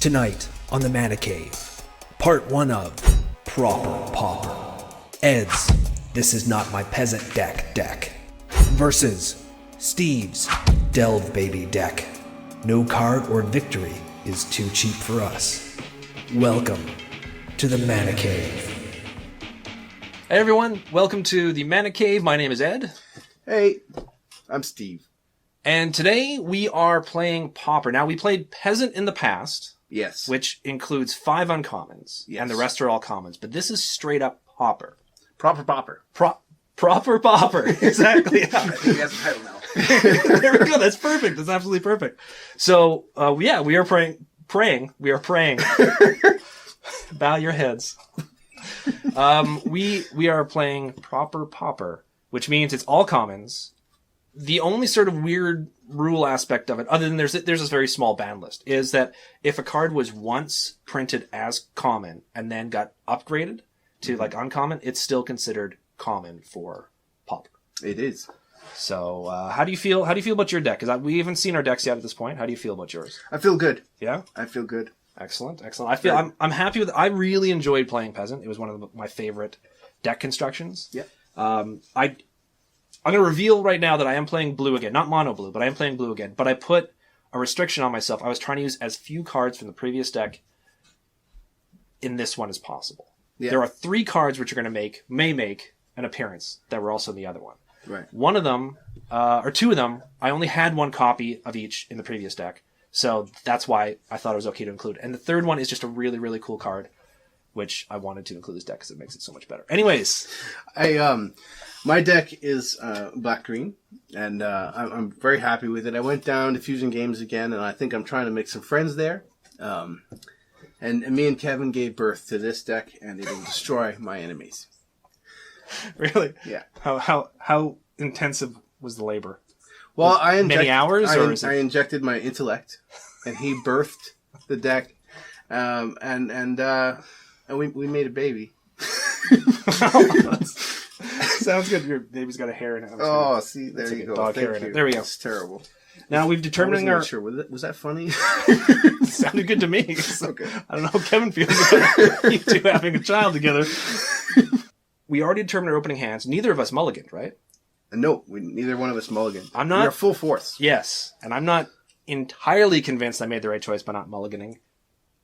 Tonight on the Mana Cave, part 1 of Proper Pauper. Ed's This Is Not My Peasant deck versus Steve's Delve Baby deck. No card or victory is too cheap for us. Welcome to the Mana Cave. Hey everyone, welcome to the Mana Cave. My name is Ed. Hey, I'm Steve. And today we are playing Pauper. Now, we played Peasant in the past. Yes. Which includes 5 uncommons. Yes. And the rest are all commons. But this is straight up Pauper. Proper Pauper. Proper Pauper. Exactly. I think that's the title now. There we go. That's perfect. That's absolutely perfect. So, we are praying. We are praying. Bow your heads. We are playing Proper Pauper, which means it's all commons. The only sort of weird rule aspect of it, other than there's this very small ban list, is that if a card was once printed as common and then got upgraded to like uncommon, it's still considered common for Pauper. It is. So, how do you feel? How do you feel about your deck? Because we haven't seen our decks yet at this point. How do you feel about yours? I feel good. Yeah, I feel good. excellent. I feel I'm happy with. I really enjoyed playing Peasant. It was one of my favorite deck constructions. Yeah. I'm going to reveal right now that I am playing blue again. Not mono blue, but I am playing blue again. But I put a restriction on myself. I was trying to use as few cards from the previous deck in this one as possible. Yeah. There are 3 cards which are going to may make an appearance that were also in the other one. Right. One of them, or 2 of them, I only had 1 copy of each in the previous deck. So that's why I thought it was okay to include. And the third one is just a really, really cool card, which I wanted to include this deck because it makes it so much better. Anyways. My deck is black-green, and I'm very happy with it. I went down to Fusion Games again, and I think I'm trying to make some friends there. And me and Kevin gave birth to this deck, and it will destroy my enemies. Really? Yeah. How intensive was the labor? Well, many hours, or is it... I injected my intellect, and he birthed the deck, and we made a baby. Sounds good. Your baby's got a hair in it. Oh, see, there you go. Dog hair in it. There we go. It's terrible. Now we've determined our. Sure, was that funny? Sounded good to me. So, okay. I don't know how Kevin feels about you two having a child together. We already determined our opening hands. Neither of us mulliganed, right? No, neither one of us mulliganed. I'm not. We are full force. Yes, and I'm not entirely convinced I made the right choice by not mulliganing,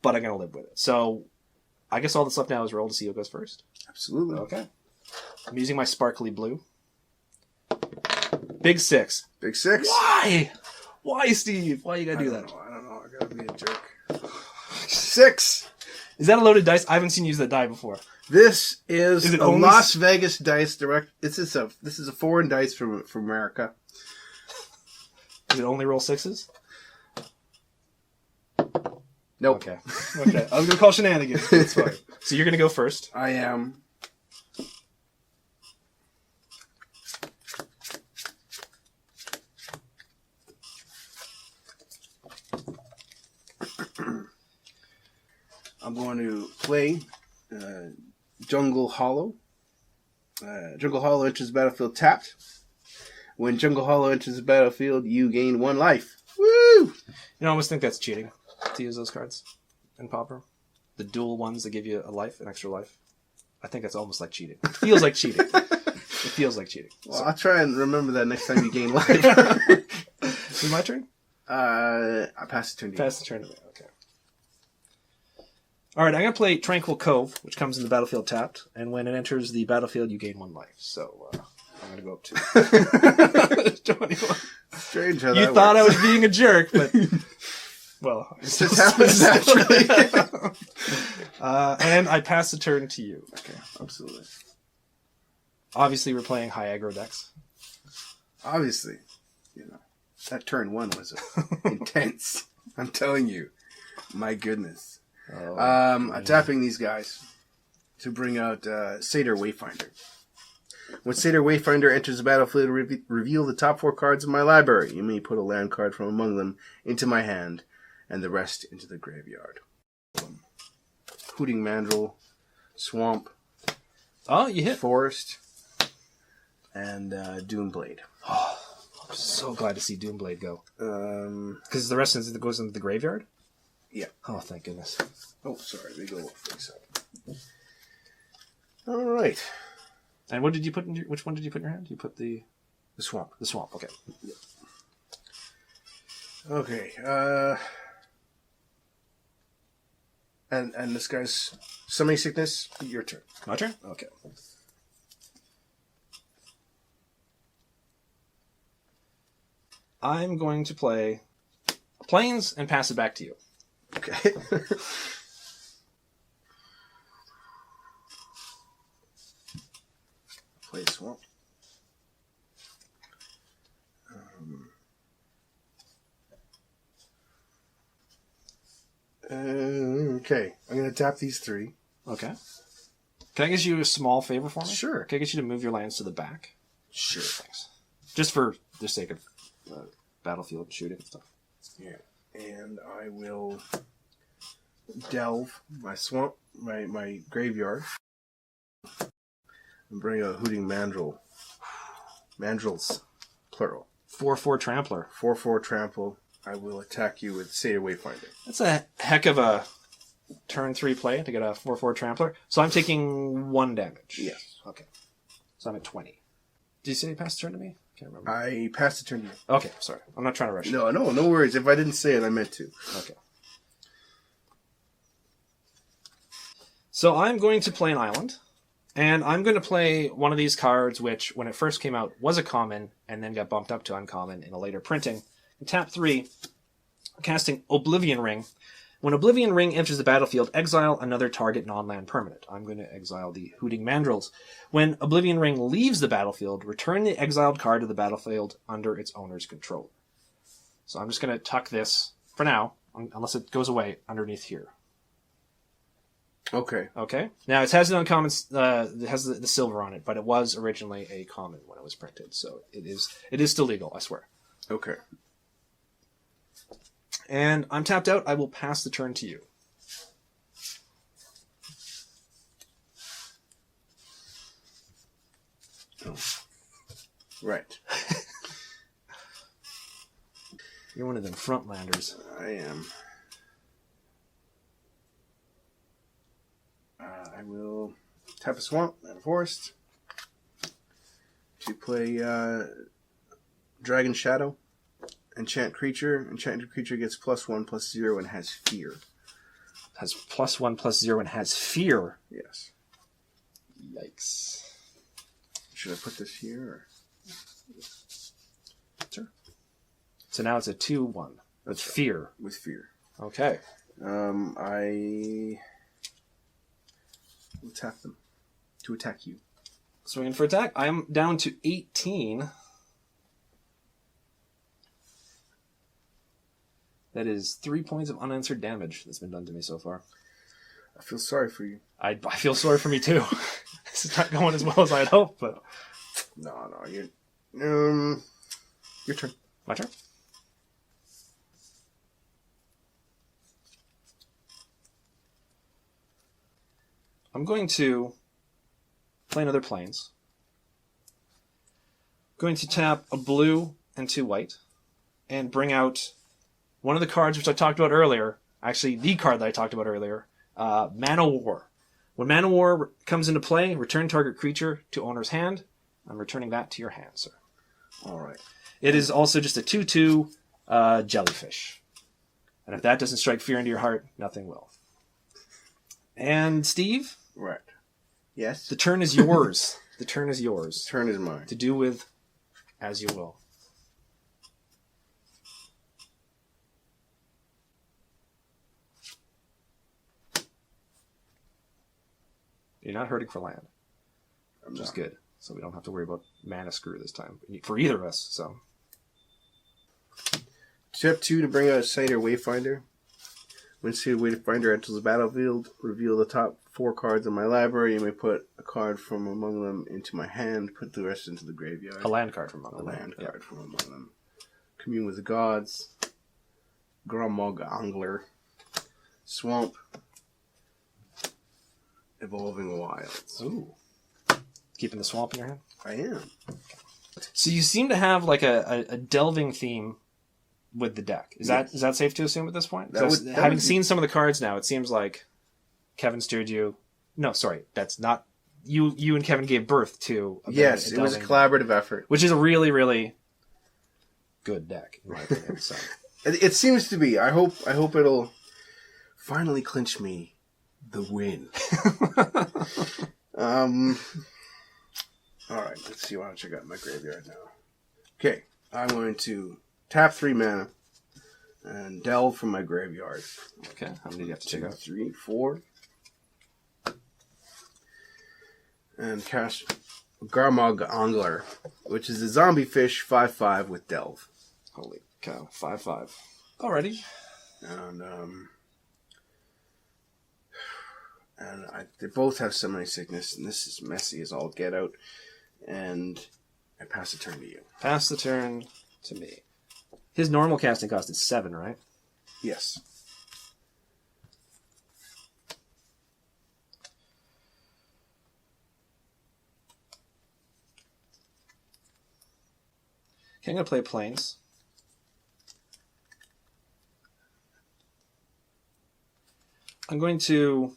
but I'm going to live with it. So, I guess all that's left now is roll to see who goes first. Absolutely. Okay. I'm using my sparkly blue. Big 6. Big 6? Why? Why, Steve? Why you gotta do that? I don't know. I gotta be a jerk. 6! Is that a loaded dice? I haven't seen you use that die before. This is it a only Las Vegas dice direct. This is a foreign dice from America. Does it only roll 6s? Nope. Okay. I was gonna call shenanigans. It's fine. So you're gonna go first. I am. I'm going to play Jungle Hollow. Jungle Hollow enters the battlefield tapped. When Jungle Hollow enters the battlefield, you gain 1 life. Woo! You know, I almost think that's cheating to use those cards in Pauper. The dual ones that give you a life, an extra life. I think that's almost like cheating. It feels like cheating. Well, I'll try and remember that next time you gain life. Is it my turn? I pass the turn to you. Pass the turn to me. Okay. All right, I'm going to play Tranquil Cove, which comes in the battlefield tapped, and when it enters the battlefield, you gain 1 life. So I'm going to go up to 21. Strange how you that thought works. I was being a jerk, but well, it just happens naturally. and I pass the turn to you. Okay, absolutely. Obviously, we're playing high aggro decks. Obviously, that turn 1 was intense. I'm telling you, my goodness. I'm tapping these guys to bring out Satyr Wayfinder. When Satyr Wayfinder enters the battlefield, reveal the top 4 cards of my library. You may put a land card from among them into my hand, and the rest into the graveyard. Hooting Mandrill, Swamp. Oh, you hit. Forest, and Doomblade. Oh, I'm so glad to see Doomblade go. Because the rest goes into the graveyard? Yeah. Oh, thank goodness. Oh, sorry. They go face up. All right. And what did you put in which one did you put in your hand? You put the swamp. The swamp, okay. Okay. And this guy's summoning sickness. Your turn. My turn? Okay. I'm going to play Plains and pass it back to you. Okay. Play swamp. Okay. I'm going to tap these 3. Okay. Can I get you a small favor for me? Sure. Can I get you to move your lands to the back? Sure. Thanks. Just for the sake of battlefield shooting and stuff. Yeah. And I will delve my swamp, my graveyard, and bring a hooting mandrill. Mandrills, plural. 4/4 trampler. 4/4 trample. I will attack you with Satyr Wayfinder. That's a heck of a turn 3 play to get a 4/4 trampler. So I'm taking 1 damage. Yes. Okay. So I'm at 20. Did you say you passed the turn to me? Can't remember. I passed the turn to you. Okay, sorry. I'm not trying to rush you. No worries. If I didn't say it, I meant to. Okay. So I'm going to play an island, and I'm going to play one of these cards, which when it first came out was a common, and then got bumped up to uncommon in a later printing. And tap 3, casting Oblivion Ring. When Oblivion Ring enters the battlefield, exile another target non-land permanent. I'm going to exile the Hooting Mandrills. When Oblivion Ring leaves the battlefield, return the exiled card to the battlefield under its owner's control. So I'm just going to tuck this, for now, unless it goes away, underneath here. Okay. Okay? Now, it has an uncommon, it has the silver on it, but it was originally a common when it was printed. So it is still legal, I swear. Okay. And I'm tapped out. I will pass the turn to you. Oh. Right. You're one of them frontlanders. I am. I will tap a swamp and a forest to play Dragon Shadow. Enchant creature. Enchanted creature gets +1/+0 and has fear. Has +1/+0 and has fear. Yes. Yikes. Should I put this here? Sure. So now it's a 2/1 with fear. With fear. Okay. I will tap them to attack you. Swinging for attack. I'm down to 18. That is 3 points of unanswered damage that's been done to me so far. I feel sorry for you. I feel sorry for me too. This is not going as well as I'd hoped, but... No, your turn. My turn? I'm going to play another Plains. Going to tap a blue and 2 white and bring out one of the cards which I talked about earlier. Actually, the card that I talked about earlier. Mana War. When Mana War comes into play, return target creature to owner's hand. I'm returning that to your hand, sir. All right. It is also just a 2/2 jellyfish. And if that doesn't strike fear into your heart, nothing will. And Steve? Right. Yes? The turn is yours. The turn is yours. Turn is mine. To do with as you will. You're not hurting for land, which is good. So we don't have to worry about mana screw this time for either of us. So Step 2 to bring out a Satyr Wayfinder. When Satyr Wayfinder enters the battlefield, reveal the top 4 cards in my library. You may put a card from among them into my hand. Put the rest into the graveyard. a land card from A among land them. card from among them. Commune with the Gods. Gromog Angler. Swamp. Evolving Wilds. Ooh. Keeping the swamp in your hand? I am. So you seem to have like a delving theme with the deck. Is Yes. that safe to assume at this point? That Having would be- seen some of the cards now, it seems like Kevin steered you. No, sorry, that's not you. You and Kevin gave birth to. Yes, it was a collaborative effort. which is a really, really good deck in my opinion. So. It seems to be. I hope it'll finally clinch me the win. All right, let's see what else I got in my graveyard now. Okay, I'm going to tap 3 mana and delve from my graveyard. Okay, how many do you have to check 2, out? 3, 4. And cast Garmog Angler, which is a zombie fish 5/5 with delve. Holy cow, 5/5. Alrighty. And they both have summoning sickness, and this is messy as all get out. And I pass the turn to you. Pass the turn to me. His normal casting cost is 7, right? Yes. Okay, I'm going to play Plains. I'm going to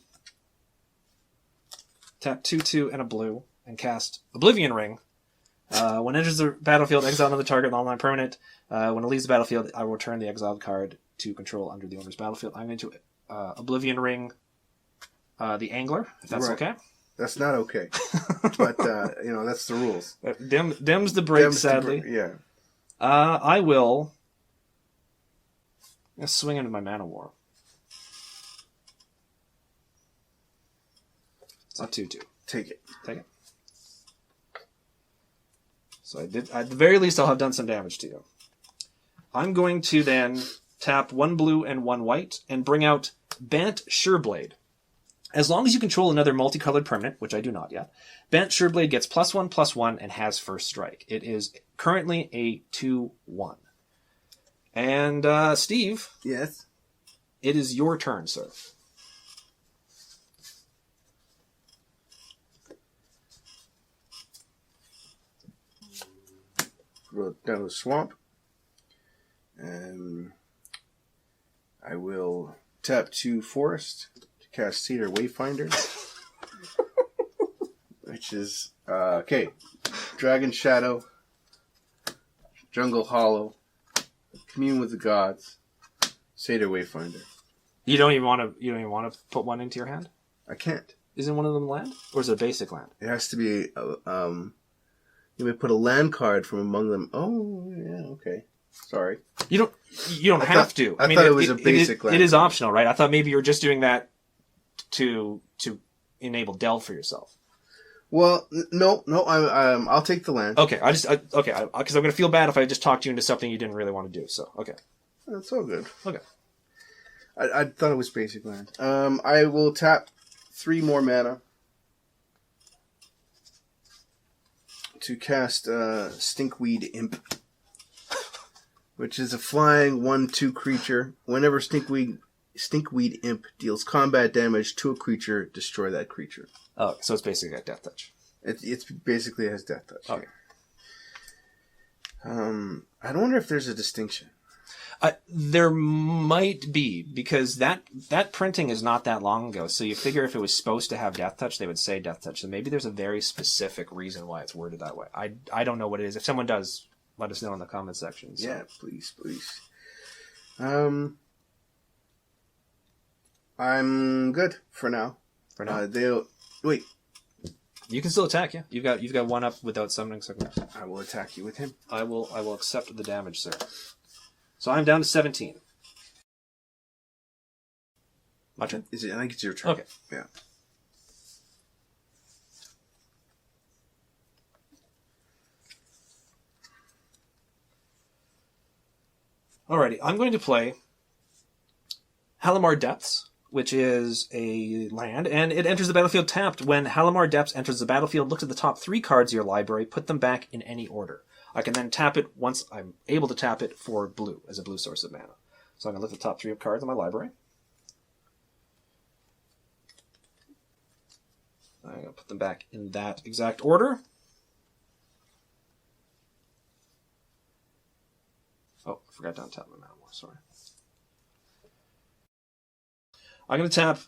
tap 2/2 and a blue and cast Oblivion Ring. When it enters the battlefield, exile another target online permanent. When it leaves the battlefield, I will return the exiled card to control under the owner's battlefield. I'm going to Oblivion Ring the Angler, if that's Right. okay. That's not okay. But, that's the rules. Dims the break, sadly. Yeah. I will swing into my Mana War. It's a 2/2. Take it. Take it. So I did. At the very least, I'll have done some damage to you. I'm going to then tap 1 blue and 1 white and bring out Bant Sureblade. As long as you control another multicolored permanent, which I do not yet, Bant Sureblade gets +1/+1 and has first strike. It is currently a 2/1. And Steve, Yes. it is your turn, sir. Go down to the swamp. And I will tap 2 forest to cast Cedar Wayfinder. Which is, okay. Dragon Shadow. Jungle Hollow. Commune with the Gods. Cedar Wayfinder. You don't even want to put one into your hand? I can't. Isn't one of them land? Or is it a basic land? It has to be, you may put a land card from among them. Oh, yeah, okay. Sorry. You don't have to. I thought it was a basic land It is card. optional, right? I thought maybe you were just doing that to enable delve for yourself. Well, no, I'll take the land. Okay, because I'm going to feel bad if I just talked you into something you didn't really want to do. So, okay. That's all good. Okay. I thought it was basic land. I will tap 3 more mana to cast Stinkweed Imp, which is a flying 1/2 creature. Whenever Stinkweed Imp deals combat damage to a creature, destroy that creature. Oh, so it's basically like Death Touch. It's basically has Death Touch. Okay. I don't wonder if there's a distinction. There might be, because that printing is not that long ago, so you figure if it was supposed to have Death Touch, they would say Death Touch. So maybe there's a very specific reason why it's worded that way. I don't know what it is. If someone does, let us know in the comment section. So. Yeah, please. I'm good for now. For now. Wait. You can still attack, yeah. You've got 1 up without summoning sickness. I will attack you with him. I will accept the damage, sir. So I'm down to 17. My turn? I think it's your turn. Okay. Yeah. Alrighty, I'm going to play Halimar Depths, which is a land, and it enters the battlefield tapped. When Halimar Depths enters the battlefield, look at the top 3 cards of your library, put them back in any order. I can then tap it once I'm able to tap it for blue, as a blue source of mana. So I'm going to look at the top 3 of cards in my library. I'm going to put them back in that exact order. Oh, forgot to untap my mana more, sorry. I'm going to tap...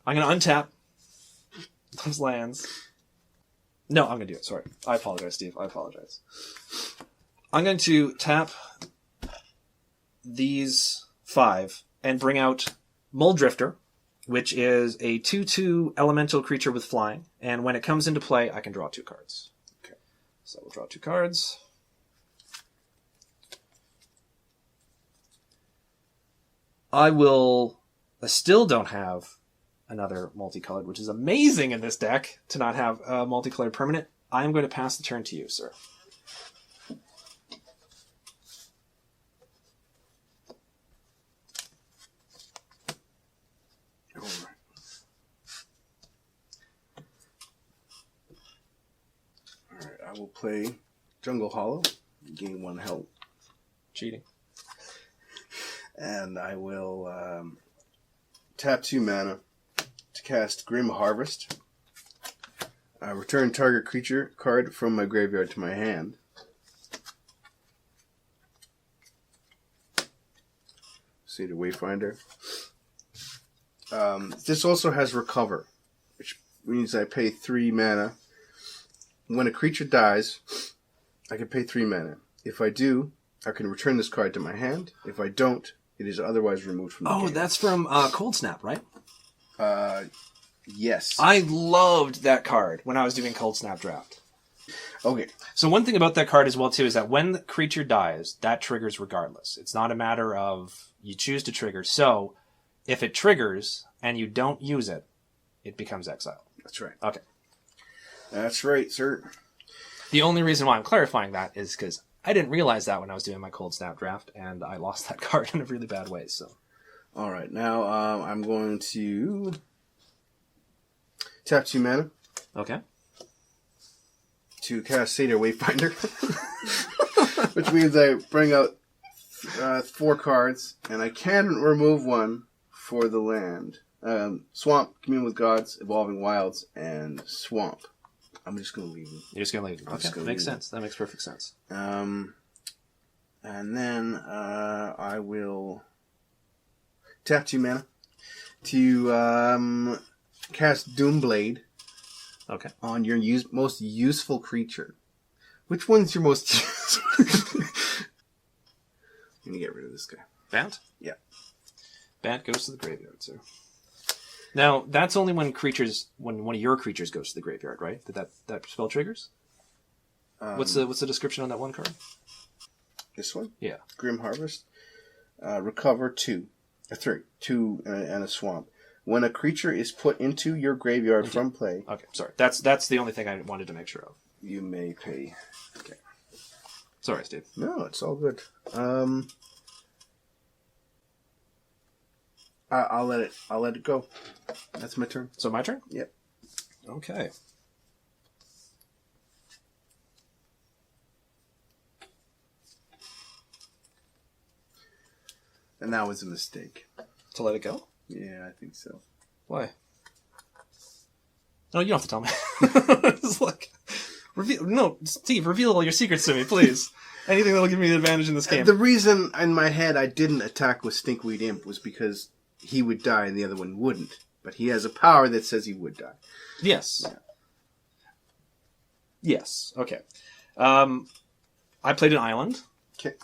I'm going to untap those lands. No, I'm going to do it, sorry. I apologize, Steve. I apologize. I'm going to tap these 5 and bring out Muldrifter, which is a 2/2 elemental creature with flying. And when it comes into play, I can draw 2 cards. Okay. So we'll draw 2 cards. I still don't have another multicolored, which is amazing in this deck to not have a multicolored permanent. I'm going to pass the turn to you, sir. Alright, I will play Jungle Hollow, gain 1 health. Cheating. And I will tap 2 mana to cast Grim Harvest. Return target creature card from my graveyard to my hand. See the Wayfinder. This also has Recover, which means I pay 3 mana. When a creature dies, I can pay 3 mana. If I do, I can return this card to my hand. If I don't, it is otherwise removed from the game. Oh, that's from Cold Snap, right? Yes. I loved that card when I was doing Cold Snap Draft. Okay. So one thing about that card as well, too, is that when the creature dies, that triggers regardless. It's not a matter of you choose to trigger. So if it triggers and you don't use it, it becomes exiled. That's right. Okay. That's right, sir. The only reason why I'm clarifying that is because I didn't realize that when I was doing my Cold Snap Draft, and I lost that card in a really bad way. So, all right, now I'm going to tap 2 mana. Okay. To cast Satyr Wayfinder, which means I bring out 4 cards, and I can remove 1 for the land. Swamp, Commune with Gods, Evolving Wilds, and Swamp. I'm just going to leave them. You're just going to leave them. Okay, that makes sense. That makes perfect sense. And then I will tap 2 mana to cast Doomblade. Okay. On your most useful creature. Which one's your most useful? I'm going to get rid of this guy. Bant? Yeah. Bant goes to the graveyard, sir. Now, that's only when one of your creatures goes to the graveyard, right? That spell triggers? What's the description on that one card? This one? Yeah. Grim Harvest. Recover 2. 3. 2 and a swamp. When a creature is put into your graveyard from play... Okay, sorry. That's the only thing I wanted to make sure of. You may pay... Okay. Sorry, Steve. No, it's all good. I'll let it go. That's my turn. So my turn? Yep. Okay. And that was a mistake. To let it go? Yeah, I think so. Why? No, you don't have to tell me. It's like, Steve, reveal all your secrets to me, please. Anything that'll give me an advantage in this game. The reason in my head I didn't attack with Stinkweed Imp was because he would die and the other one wouldn't. But he has a power that says he would die. Yes. Yeah. Yes. Okay. I played an island. Okay.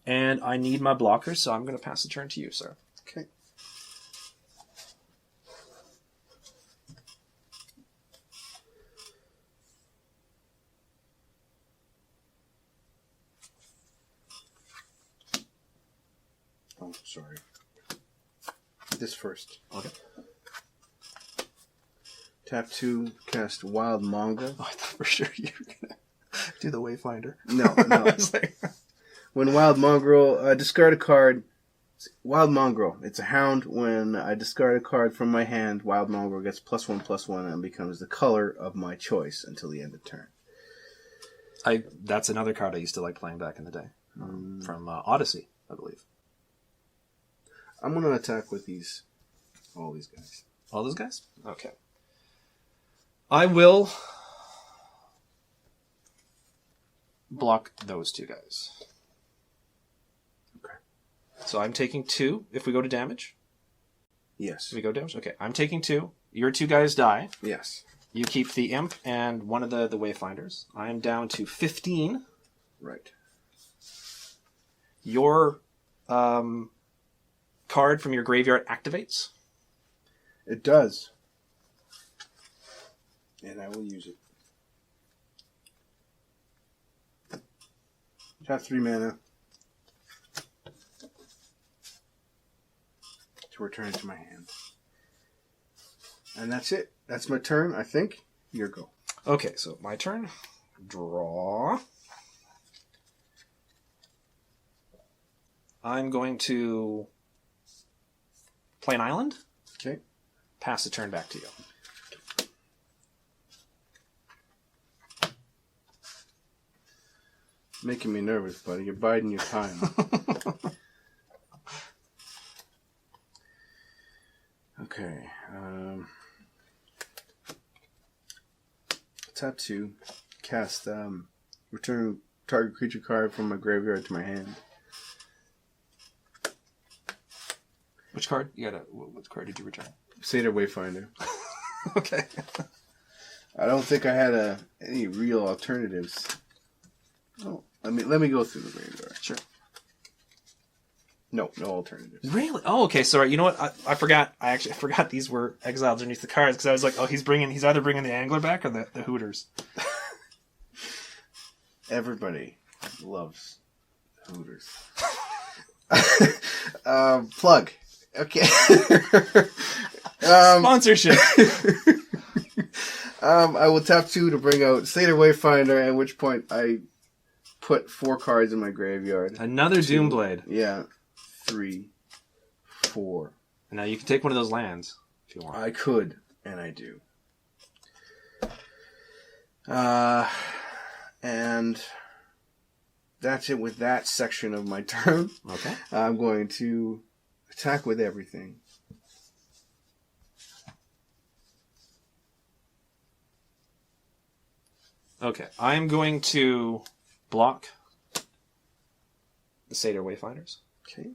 And I need my blockers, so I'm going to pass the turn to you, sir. Okay. Oh, sorry. This first. Okay. Tap 2, cast Wild Mongrel. Oh, I thought for sure you were going to do the Wayfinder. No. I was like... When Wild Mongrel, discard a card. Wild Mongrel. It's a hound. When I discard a card from my hand, Wild Mongrel gets +1/+1 and becomes the color of my choice until the end of turn. That's another card I used to like playing back in the day. From Odyssey, I believe. I'm going to attack with all these guys. All those guys? Okay. I will block those two guys. Okay. So I'm taking 2 if we go to damage. Yes. We go damage? Okay, I'm taking 2. Your 2 guys die. Yes. You keep the imp and one of the wayfinders. I am down to 15. Right. Your card from your graveyard activates. It does. And I will use it. Tap 3 mana to return it to my hand. And that's it. That's my turn, I think. Your go. Okay, so my turn. Draw. I'm going to play an island. Okay. Pass the turn back to you. Making me nervous, buddy. You're biding your time. Okay. Tap 2. Cast return target creature card from my graveyard to my hand. Which card? What card did you return? Satyr Wayfinder. Okay. I don't think I had any real alternatives. Oh, let me go through the graveyard. Sure. No alternatives. Really? Oh, okay. Sorry. You know what? I forgot. I forgot these were exiled underneath the cards because I was like, oh, he's either bringing the Angler back or the Hooters. Everybody loves Hooters. Plug. Okay. Sponsorship. I will tap 2 to bring out Satyr Wayfinder, at which point I put 4 cards in my graveyard. Another Doomblade. Yeah. 3, 4. And now you can take one of those lands if you want. I could, and I do. And that's it with that section of my turn. Okay. I'm going to attack with everything. Okay. I'm going to block the Satyr Wayfinders. Okay.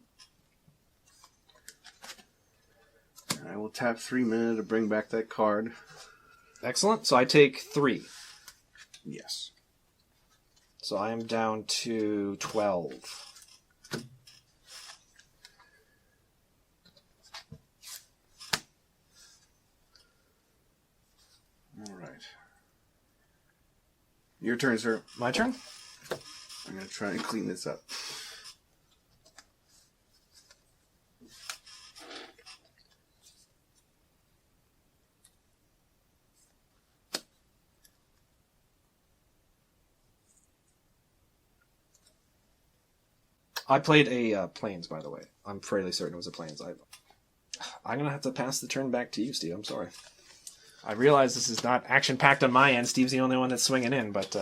And I will tap 3 mana to bring back that card. Excellent. So I take 3. Yes. So I am down to 12. All right. Your turn, sir. My turn? I'm going to try and clean this up. I played a Plains, by the way. I'm fairly certain it was a Plains. I'm going to have to pass the turn back to you, Steve. I'm sorry. I realize this is not action-packed on my end. Steve's the only one that's swinging in, but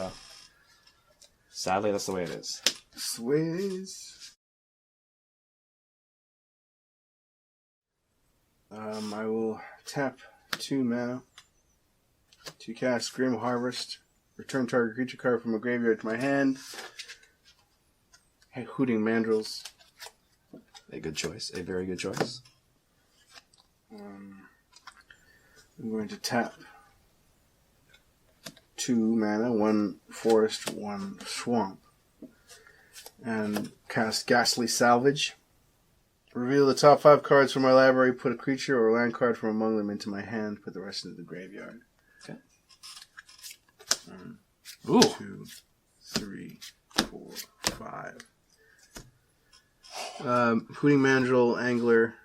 sadly, that's the way it is. Sways. I will tap 2 mana to cast Grim Harvest. Return target creature card from a graveyard to my hand. Hey, Hooting Mandrills. A good choice. A very good choice. I'm going to tap 2 mana, 1 forest, 1 swamp, and cast Ghastly Salvage. Reveal the top 5 cards from my library, put a creature or land card from among them into my hand, put the rest into the graveyard. Okay. 1, 2, 3, 4, 5. Hooting Mandrill, Angler,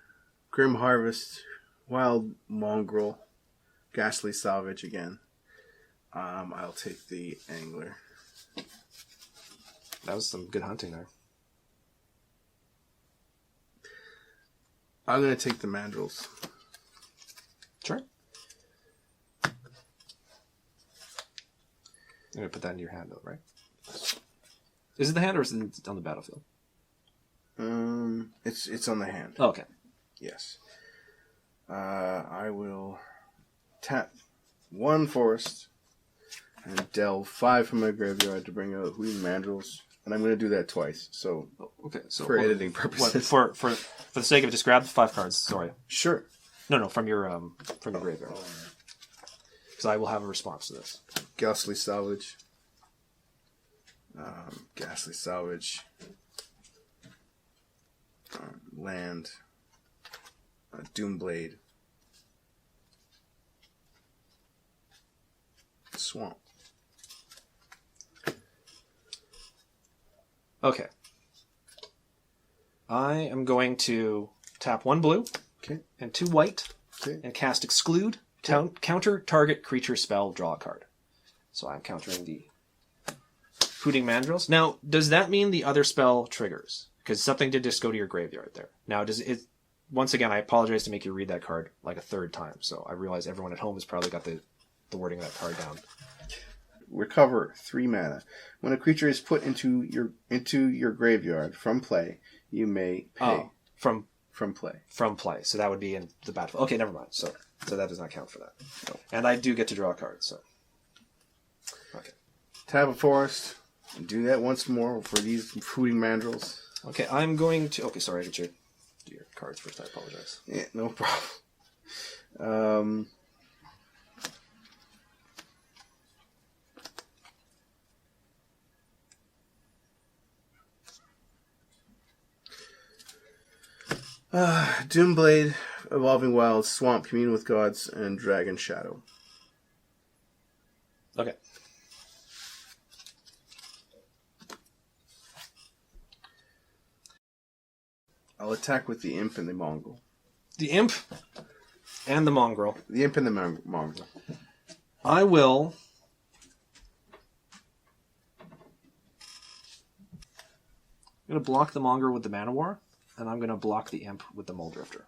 Grim Harvest, Wild Mongrel, Ghastly Salvage again. I'll take the Angler. That was some good hunting there. I'm going to take the Mandrills. Sure. You're going to put that in your hand, though, right? Is it the hand or is it on the battlefield? It's on the hand. Oh, okay. Yes. I will tap 1 forest, and delve 5 from my graveyard to bring out Hooting Mandrills. And I'm going to do that twice. So, Okay, so for editing purposes. For the sake of it, just grab the 5 cards. Sorry. Sure. No, from your graveyard. Because I will have a response to this. Ghastly Salvage. Ghastly Salvage. Land. Doomblade. Swamp. Okay. I am going to tap 1 blue Okay. and 2 white Okay. and cast Exclude. Counter target creature spell, draw a card. So I'm countering the Hooting Mandrills. Now, does that mean the other spell triggers? Because something did just go to your graveyard there. Now, does it... Once again, I apologize to make you read that card like a 3rd time. So I realize everyone at home has probably got the wording of that card down. Recover 3 mana. When a creature is put into your graveyard from play, you may pay from play. From play. So that would be in the battlefield. Okay, never mind. So that does not count for that. No. And I do get to draw a card, so... Okay. Tap a forest. And do that once more for these Hooting Mandrills. Okay, I'm going to... Okay, sorry, I get do your cards first. I apologize. Yeah, no problem. Doomblade, Evolving Wilds, Swamp, Commune with Gods, and Dragon Shadow. Okay. I'll attack with the Imp and the Mongrel. The Imp and the Mongrel. The Imp and the Mongrel. I will... I'm going to block the Mongrel with the Mana War, and I'm going to block the Imp with the Muldrifter.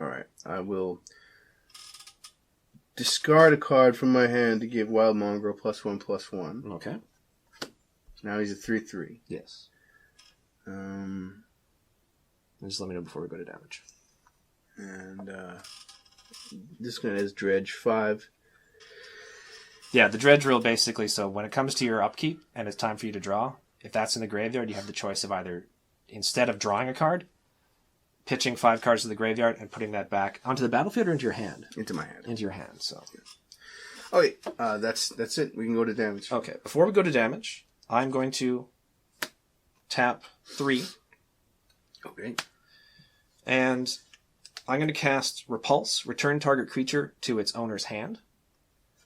Alright, I will discard a card from my hand to give Wild Mongrel +1/+1. Okay. Now he's a 3/3. Yes. Just let me know before we go to damage. And this one has Dredge 5. Yeah, the Dredge rule basically, so when it comes to your upkeep and it's time for you to draw, if that's in the graveyard, you have the choice of either, instead of drawing a card, pitching 5 cards to the graveyard and putting that back onto the battlefield or into your hand? Into my hand. Into your hand, so. Yeah. Okay, that's it. We can go to damage. Okay, before we go to damage, I'm going to tap 3. Okay. And I'm going to cast Repulse, return target creature to its owner's hand.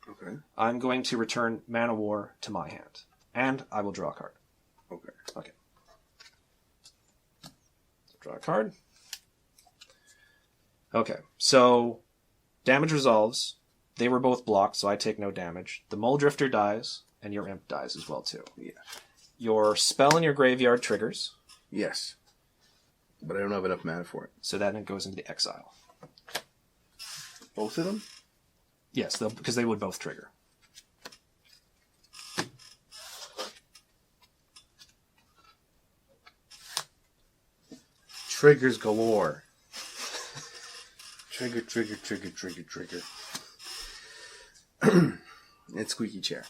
Okay. I'm going to return Mana War to my hand. And I will draw a card. Okay. Okay. Draw a card. Okay, so damage resolves. They were both blocked, so I take no damage. The Muldrifter dies, and your Imp dies as well, too. Yeah. Your spell in your graveyard triggers. Yes. But I don't have enough mana for it. So then it goes into the exile. Both of them? Yes, because they would both trigger. Triggers galore. Trigger, trigger, trigger, trigger, trigger. And squeaky chair.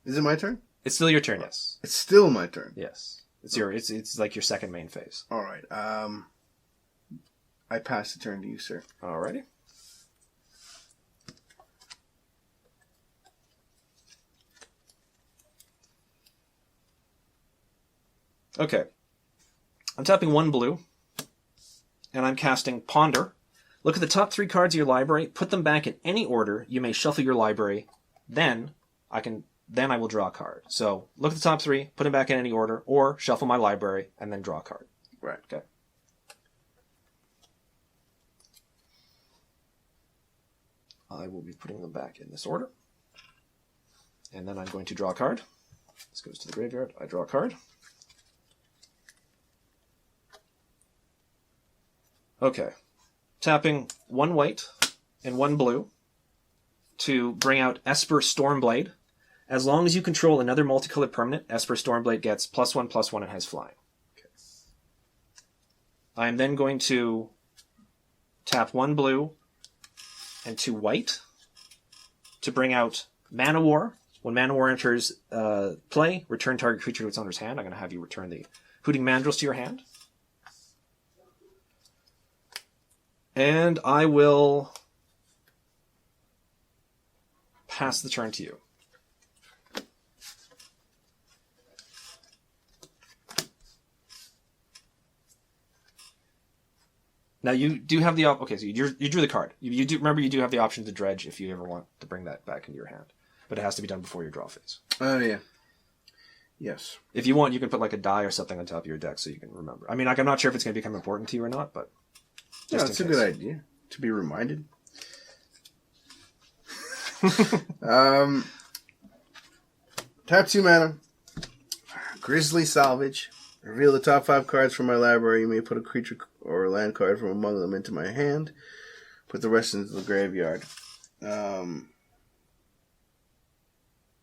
Is it my turn? It's still your turn, yes. It's still my turn. Yes. It's like your second main phase. Alright. I pass the turn to you, sir. Alrighty. Okay. I'm tapping 1 blue, and I'm casting Ponder. Look at the top 3 cards of your library, put them back in any order. You may shuffle your library. Then I will draw a card. So look at the top 3, put them back in any order, or shuffle my library and then draw a card. Right. Okay. I will be putting them back in this order. And then I'm going to draw a card. This goes to the graveyard. I draw a card. Okay. Tapping 1 white and 1 blue to bring out Esper Stormblade. As long as you control another multicolored permanent, Esper Stormblade gets +1/+1 and has flying. Okay. I am then going to tap 1 blue and 2 white to bring out Mana War. When Mana War enters play, return target creature to its owner's hand. I'm going to have you return the Hooting Mandrills to your hand. And I will pass the turn to you. Now you do have the okay. So you drew the card. You do remember you do have the option to dredge if you ever want to bring that back into your hand, but it has to be done before your draw phase. Oh yeah. Yes. If you want, you can put like a die or something on top of your deck so you can remember. I mean, like I'm not sure if it's going to become important to you or not, but yeah, it's a good idea to be reminded. Tap 2 mana. Grizzly Salvage. Reveal the top 5 cards from my library. You may put a creature or a land card from among them into my hand. Put the rest into the graveyard.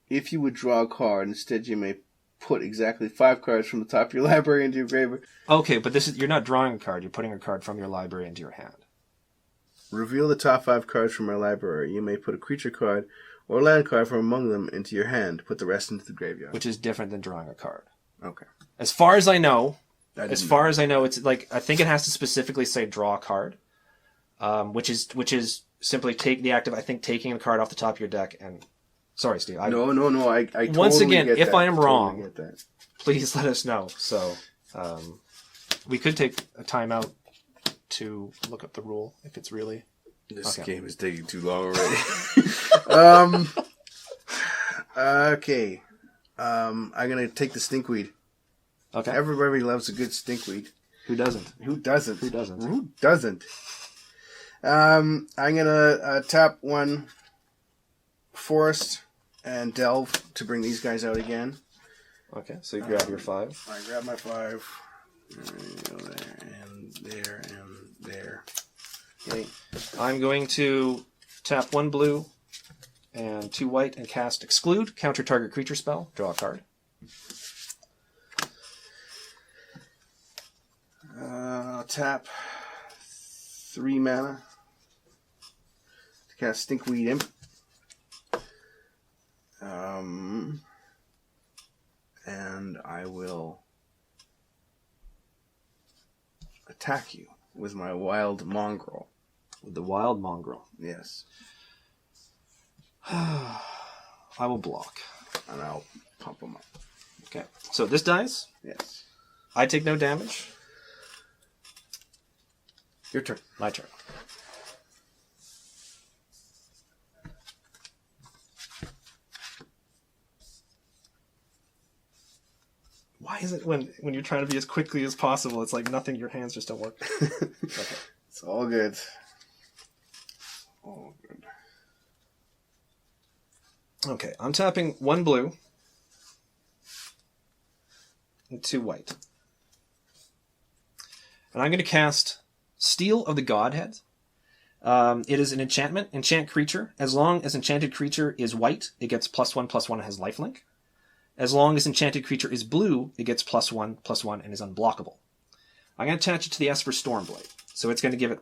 If you would draw a card, instead you may put exactly 5 cards from the top of your library into your graveyard. Okay, but you're not drawing a card. You're putting a card from your library into your hand. Reveal the top 5 cards from my library. You may put a creature card or a land card from among them into your hand. Put the rest into the graveyard. Which is different than drawing a card. Okay. As far as I know, it's like I think it has to specifically say draw a card, which is simply take the act of taking a card off the top of your deck and. Sorry, Steve. No. I totally once again, get if that. I am wrong, get that. Please let us know. So we could take a timeout to look up the rule if it's really. This game is taking too long already. Okay. I'm gonna take the stinkweed. Okay. Everybody loves a good stinkweed. Who doesn't? Who doesn't? Who doesn't? Who doesn't? I'm gonna tap 1 forest and delve to bring these guys out again. Okay, so you grab your 5. I grab my 5. And there and there. Okay. I'm going to tap 1 blue and 2 white and cast Exclude, counter target creature spell, draw a card. I'll tap 3 mana to cast Stinkweed Imp. And I will attack you with my Wild Mongrel. With the Wild Mongrel. Yes. I will block. And I'll pump them up. Okay. So this dies. Yes. I take no damage. Your turn. My turn. Why is it when you're trying to be as quickly as possible, it's like nothing, your hands just don't work? Okay. It's all good. All good. Okay, I'm tapping 1 blue and 2 white. And I'm going to cast Steel of the Godhead. It is an enchantment. Enchant creature. As long as enchanted creature is white, it gets +1/+1 and has lifelink. As long as enchanted creature is blue, it gets +1/+1 and is unblockable. I'm going to attach it to the Esper Stormblade. So it's going to give it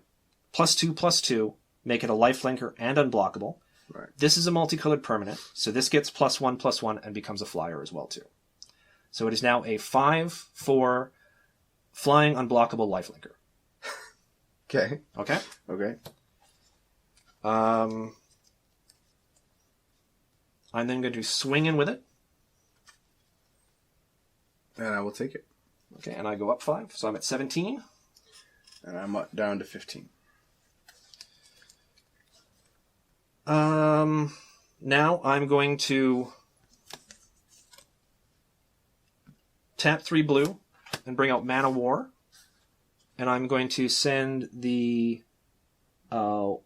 +2/+2, make it a lifelinker and unblockable. Right. This is a multicolored permanent, so this gets +1/+1 and becomes a flyer as well too. So it is now a 5/4 flying unblockable lifelinker. Okay. Okay? Okay. I'm then going to swing in with it. And I will take it. Okay, and I go up 5, so I'm at 17. And I'm up, down to 15. Now I'm going to tap 3 blue and bring out Mana War. And I'm going to send the Wild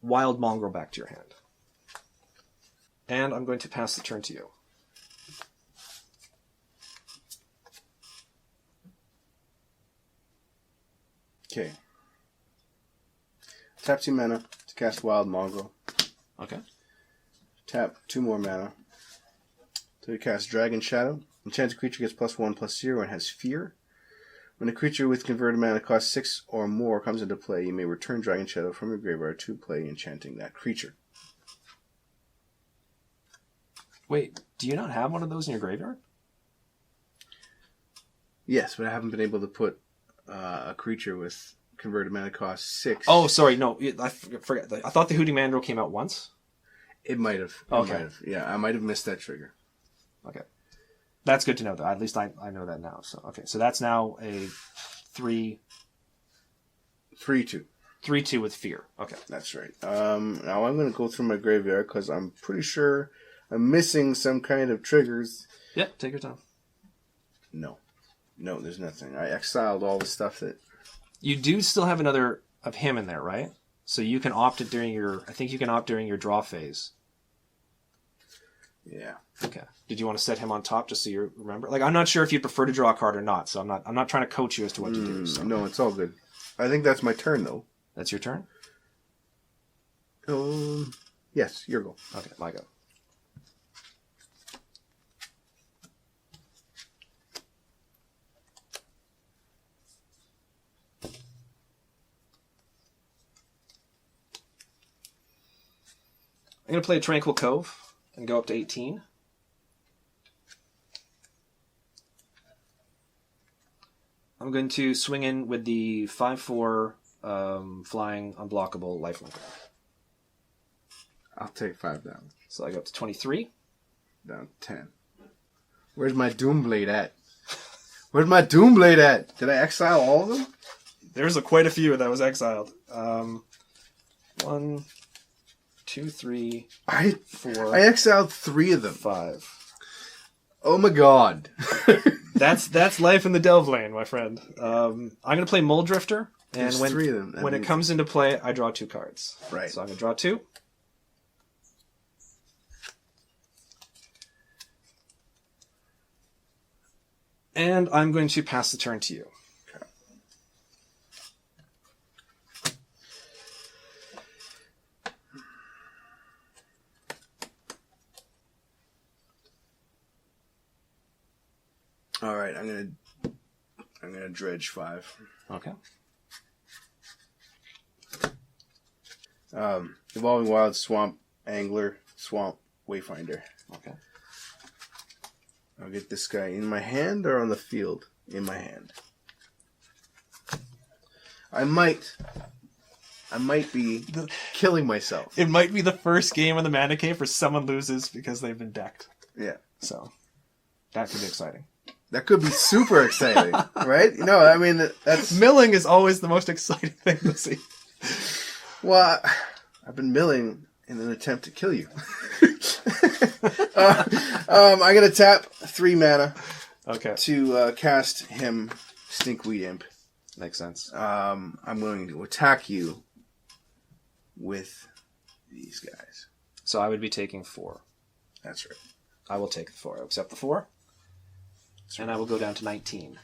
Mongrel back to your hand. And I'm going to pass the turn to you. Okay. Tap 2 mana to cast Wild Mongrel. Okay. Tap 2 more mana to cast Dragon Shadow. Enchanted creature gets +1/+0 and has fear. When a creature with converted mana cost 6 or more comes into play, you may return Dragon Shadow from your graveyard to play, enchanting that creature. Wait, do you not have one of those in your graveyard? Yes, but I haven't been able to put a creature with converted mana cost 6. Oh, sorry, no, I forgot. I thought the Hooting Mandrill came out once. It might have. Okay. Yeah, I might have missed that trigger. Okay. That's good to know, though. At least I know that now. So okay, so that's now a 3-2 with fear. Okay. That's right. Now I'm going to go through my graveyard because I'm pretty sure I'm missing some kind of triggers. Yeah, take your time. No, there's nothing. I exiled all the stuff that... You do still have another of him in there, right? So you can opt it during your... I think you can opt during your draw phase. Yeah. Okay. Did you want to set him on top just so you remember? Like, I'm not sure if you prefer to draw a card or not, so I'm not trying to coach you as to what to do. So. No, it's all good. I think that's my turn, though. That's your turn? Yes, your go. Okay, my go. I'm going to play Tranquil Cove and go up to 18. I'm going to swing in with the 5/4 flying unblockable lifelinker. I'll take 5 down. So I go up to 23. Down 10. Where's my Doomblade at? Where's my Doomblade at? Did I exile all of them? There's quite a few that was exiled. 1, 2, 3, 4. I exiled 3 of them. 5. Oh my god. That's life in the Delve Lane, my friend. I'm going to play Mole Drifter, and There's 3 of them. when it comes into play, I draw 2 cards. Right. So I'm going to draw 2. And I'm going to pass the turn to you. Okay. All right, I'm gonna dredge 5. Okay. Evolving Wild, Swamp Angler, Swamp Wayfinder. Okay. I'll get this guy in my hand or on the field? In my hand. I might be killing myself. It might be the first game in the Mana Cave where someone loses because they've been decked. Yeah. So that could be exciting. That could be super exciting, right? No, I mean, that's... Milling is always the most exciting thing to see. Well, I've been milling in an attempt to kill you. I'm going to tap 3 mana to cast him Stinkweed Imp. Makes sense. I'm going to attack you with these guys. So I would be taking 4. That's right. I will take the 4. I'll accept the 4. And I will go down to 19.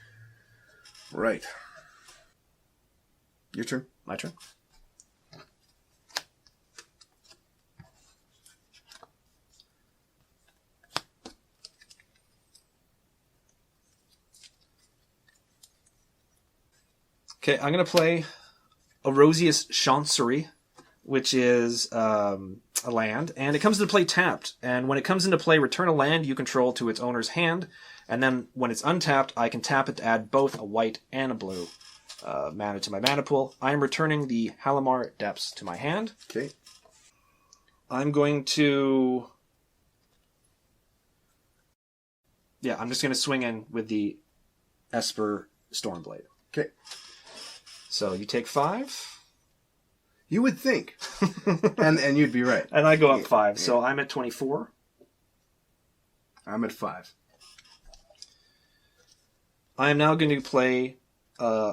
Right. Your turn. My turn. Okay, I'm going to play Erosius Chancery, which is a land, and it comes into play tapped. And when it comes into play, return a land you control to its owner's hand, and then when it's untapped, I can tap it to add both a white and a blue mana to my mana pool. I am returning the Halimar Depths to my hand. Okay. I'm going to... Yeah, I'm just going to swing in with the Esper Stormblade. Okay. So you take 5. You would think. and you'd be right. And I go up 5, so I'm at 24. I'm at 5. I am now going to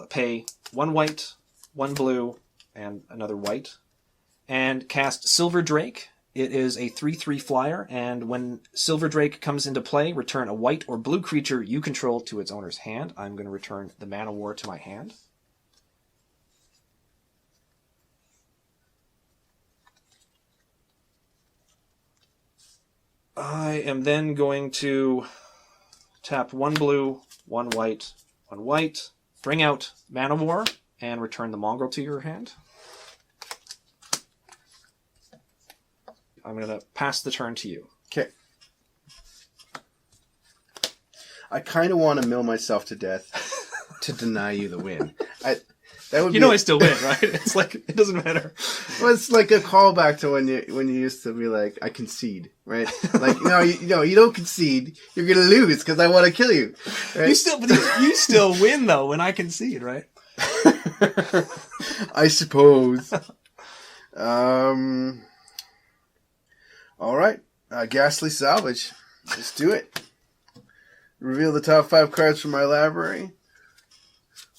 pay 1 white, 1 blue, and another white, and cast Silver Drake. It is a 3/3 flyer, and when Silver Drake comes into play, return a white or blue creature you control to its owner's hand. I'm going to return the Mana War to my hand. I am then going to tap 1 blue, 1 white, 1 white, bring out Man of War and return the Mongrel to your hand. I'm going to pass the turn to you. Okay. I kind of want to mill myself to death to deny you the win. That would I still win, right? It's like, it doesn't matter. Well, it's like a callback to when you used to be like, I concede, right? Like, you don't concede. You're gonna lose because I want to kill you. Right? You still win though when I concede, right? I suppose. All right, Ghastly Salvage. Let's do it. Reveal the top 5 cards from my library.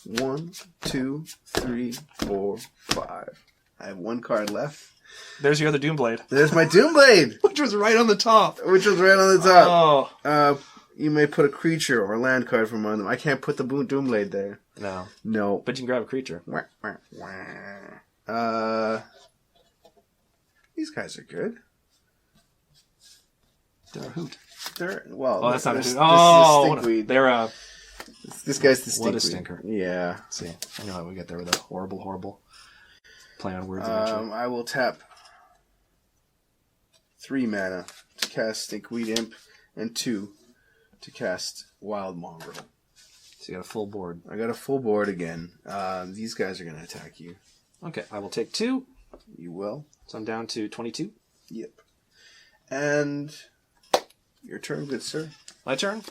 1, 2, 3, 4, 5. I have 1 card left. There's your other Doomblade. There's my Doomblade! Which was right on the top. Oh. You may put a creature or land card from one of them. I can't put the Doomblade there. No. But you can grab a creature. These guys are good. They're a hoot. That's not a hoot. This Oh, they're a... This guy's the stinkweed. What a stinker. Yeah. Let's see. I know how we get there with a horrible play on words eventually. I will tap 3 mana to cast Stinkweed Imp and 2 to cast Wild Mongrel. So you got a full board. I got a full board again. These guys are going to attack you. Okay, I will take 2. You will. So I'm down to 22. Yep. And your turn, good sir. My turn.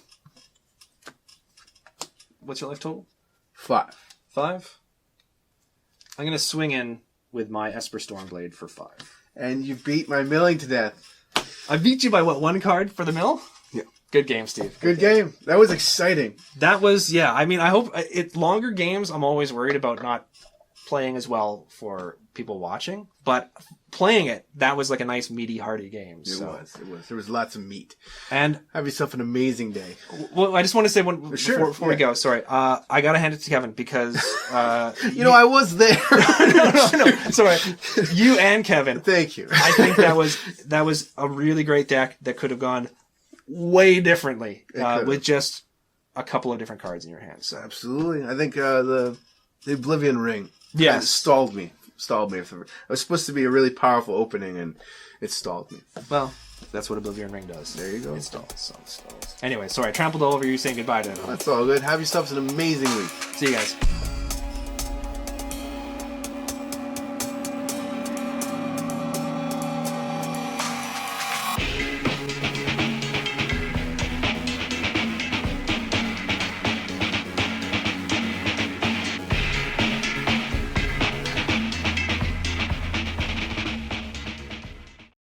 What's your life total? 5. 5. I'm going to swing in with my Esper Stormblade for 5. And you beat my milling to death. I beat you by, 1 card for the mill? Yeah. Good game, Steve. Good game. That was exciting. That was, yeah. I mean, I hope... longer games, I'm always worried about not playing as well for people watching. But playing it, that was like a nice, meaty, hearty game. It was. There was lots of meat. And have yourself an amazing day. Well, I just want to say one before we go. Sorry, I gotta hand it to Kevin because I was there. no. Sorry, you and Kevin. Thank you. I think that was a really great deck that could have gone way differently with just a couple of different cards in your hands. So. Absolutely, I think the Oblivion Ring. Yes, stalled me. It was supposed to be a really powerful opening, and it stalled me. Well, that's what Oblivion Ring does. There you go. It stalls. Anyway, sorry, I trampled all over you saying goodbye to everyone. That's all good. Have yourselves an amazing week. See you guys.